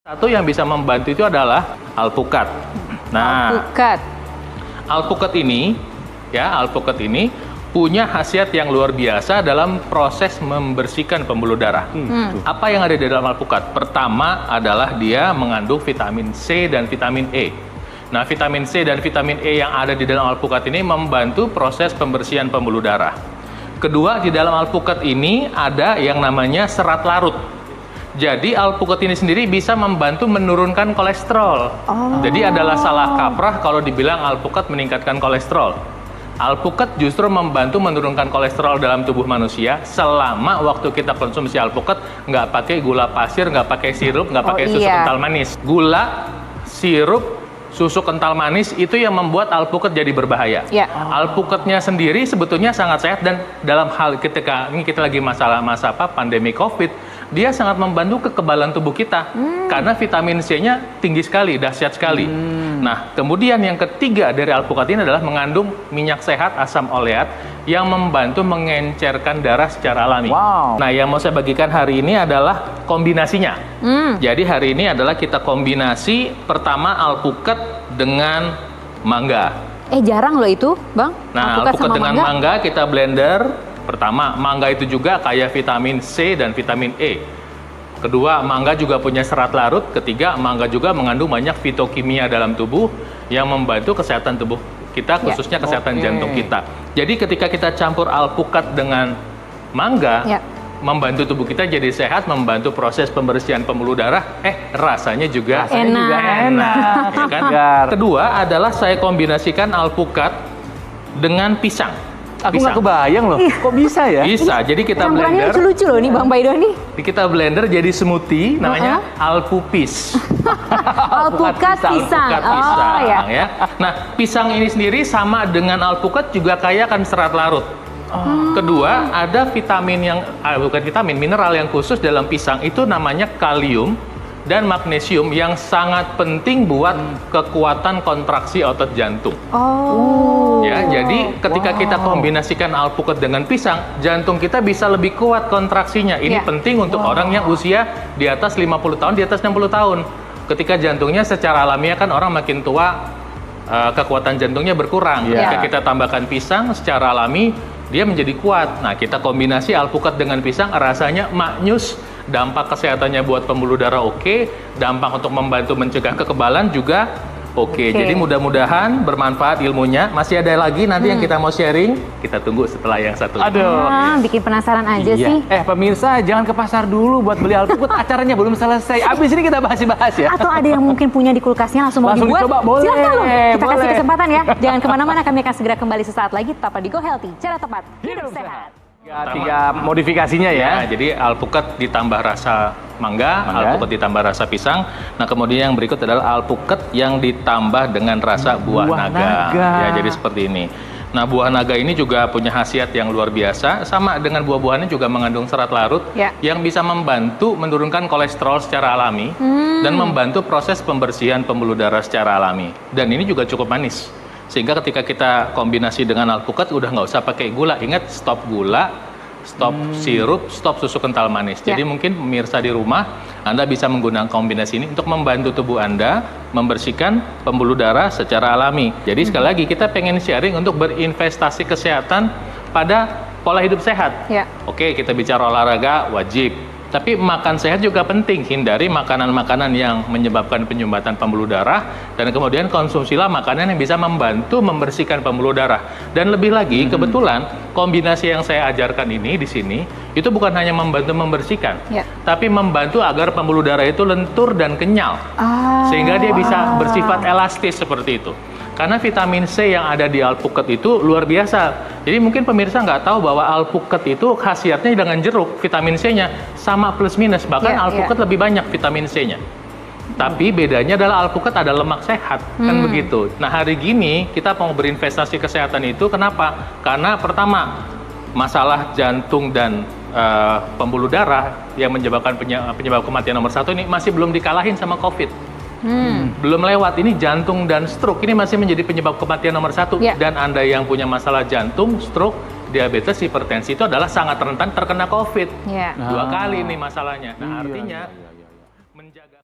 Satu yang bisa membantu itu adalah alpukat. Nah, alpukat ini punya khasiat yang luar biasa dalam proses membersihkan pembuluh darah. Apa yang ada di dalam alpukat? Pertama adalah dia mengandung vitamin C dan vitamin E. Nah, vitamin C dan vitamin E yang ada di dalam alpukat ini membantu proses pembersihan pembuluh darah. Kedua, di dalam alpukat ini ada yang namanya serat larut. Jadi alpukat ini sendiri bisa membantu menurunkan kolesterol. Jadi adalah salah kaprah kalau dibilang alpukat meningkatkan kolesterol. Alpukat justru membantu menurunkan kolesterol dalam tubuh manusia selama waktu kita konsumsi alpukat nggak pakai gula pasir, nggak pakai sirup, nggak pakai susu kental manis. Gula, sirup, susu kental manis itu yang membuat alpukat jadi berbahaya. Alpukatnya sendiri sebetulnya sangat sehat dan dalam hal ketika ini kita lagi masa pandemi COVID, dia sangat membantu kekebalan tubuh kita karena vitamin C-nya tinggi sekali, dahsyat sekali. Nah, kemudian yang ketiga dari alpukat ini adalah mengandung minyak sehat asam oleat yang membantu mengencerkan darah secara alami. Nah, yang mau saya bagikan hari ini adalah kombinasinya. Jadi hari ini adalah kita kombinasi pertama alpukat dengan mangga. Jarang loh itu, Bang. Nah, alpukat dengan mangga kita blender. Pertama, mangga itu juga kaya vitamin C dan vitamin E. Kedua, mangga juga punya serat larut. Ketiga, mangga juga mengandung banyak fitokimia dalam tubuh yang membantu kesehatan tubuh kita, khususnya kesehatan jantung kita. Jadi ketika kita campur alpukat dengan mangga, membantu tubuh kita jadi sehat, membantu proses pembersihan pembuluh darah, rasanya juga enak. Ya kan? Kedua adalah saya kombinasikan alpukat dengan pisang. Aku nggak kebayang loh, kok bisa ya? Bisa, jadi kita blender. Lucu-lucu loh nih Bang Baido nih. Kita blender jadi smoothie, namanya alpupis. Alpukat pisang. Ya. Nah, pisang ini sendiri sama dengan alpukat juga kaya akan serat larut. Kedua, ada vitamin yang, bukan vitamin, mineral yang khusus dalam pisang, itu namanya kalium dan magnesium yang sangat penting buat kekuatan kontraksi otot jantung. Ya, jadi ketika kita kombinasikan alpukat dengan pisang, jantung kita bisa lebih kuat kontraksinya. Ini penting untuk orang yang usia di atas 50 tahun, di atas 60 tahun. Ketika jantungnya secara alamiah kan orang makin tua, kekuatan jantungnya berkurang. Ketika kita tambahkan pisang secara alami, dia menjadi kuat. Nah, kita kombinasi alpukat dengan pisang, rasanya maknyus. Dampak kesehatannya buat pembuluh darah dampak untuk membantu mencegah kekebalan juga Jadi mudah-mudahan bermanfaat ilmunya. Masih ada lagi nanti yang kita mau sharing. Kita tunggu setelah yang satu ini. Bikin penasaran aja sih. Pemirsa jangan ke pasar dulu buat beli alpukat. Acaranya belum selesai. Abis ini kita bahas ya. Atau ada yang mungkin punya di kulkasnya langsung mau dibuat. Dicoba, boleh. Silahkan loh. Kita kasih kesempatan ya. Jangan kemana-mana. Kami akan segera kembali sesaat lagi. Tetap di Go Healthy. Cara tepat hidup sehat. Tiga modifikasinya ya. Jadi alpukat ditambah rasa mangga, alpukat ditambah rasa pisang. Nah, kemudian yang berikut adalah alpukat yang ditambah dengan rasa buah naga. Ya, jadi seperti ini. Nah, buah naga ini juga punya khasiat yang luar biasa. Sama dengan buah-buahannya juga mengandung serat larut yang bisa membantu menurunkan kolesterol secara alami dan membantu proses pembersihan pembuluh darah secara alami. Dan ini juga cukup manis. Sehingga ketika kita kombinasi dengan alpukat udah nggak usah pakai gula. Ingat, stop gula, stop sirup, stop susu kental manis. Jadi mungkin pemirsa di rumah, Anda bisa menggunakan kombinasi ini untuk membantu tubuh Anda membersihkan pembuluh darah secara alami. Jadi sekali lagi kita pengen sharing untuk berinvestasi kesehatan pada pola hidup sehat. Oke, kita bicara olahraga wajib. Tapi makan sehat juga penting, hindari makanan-makanan yang menyebabkan penyumbatan pembuluh darah, dan kemudian konsumsilah makanan yang bisa membantu membersihkan pembuluh darah. Dan lebih lagi, kebetulan kombinasi yang saya ajarkan ini di sini, itu bukan hanya membantu membersihkan, tapi membantu agar pembuluh darah itu lentur dan kenyal, sehingga dia bisa bersifat elastis seperti itu. Karena vitamin C yang ada di alpukat itu luar biasa. Jadi mungkin pemirsa nggak tahu bahwa alpukat itu khasiatnya dengan jeruk, vitamin C-nya sama plus minus. Bahkan alpukat lebih banyak vitamin C-nya. Tapi bedanya adalah alpukat ada lemak sehat, kan begitu. Nah, hari gini kita mau berinvestasi kesehatan itu, kenapa? Karena pertama, masalah jantung dan pembuluh darah yang menyebabkan penyebab kematian nomor 1 ini masih belum dikalahin sama COVID. Belum lewat, ini jantung dan stroke ini masih menjadi penyebab kematian nomor 1. Dan Anda yang punya masalah jantung, stroke, diabetes, hipertensi itu adalah sangat rentan terkena COVID. 2 kali nih masalahnya. Nah, artinya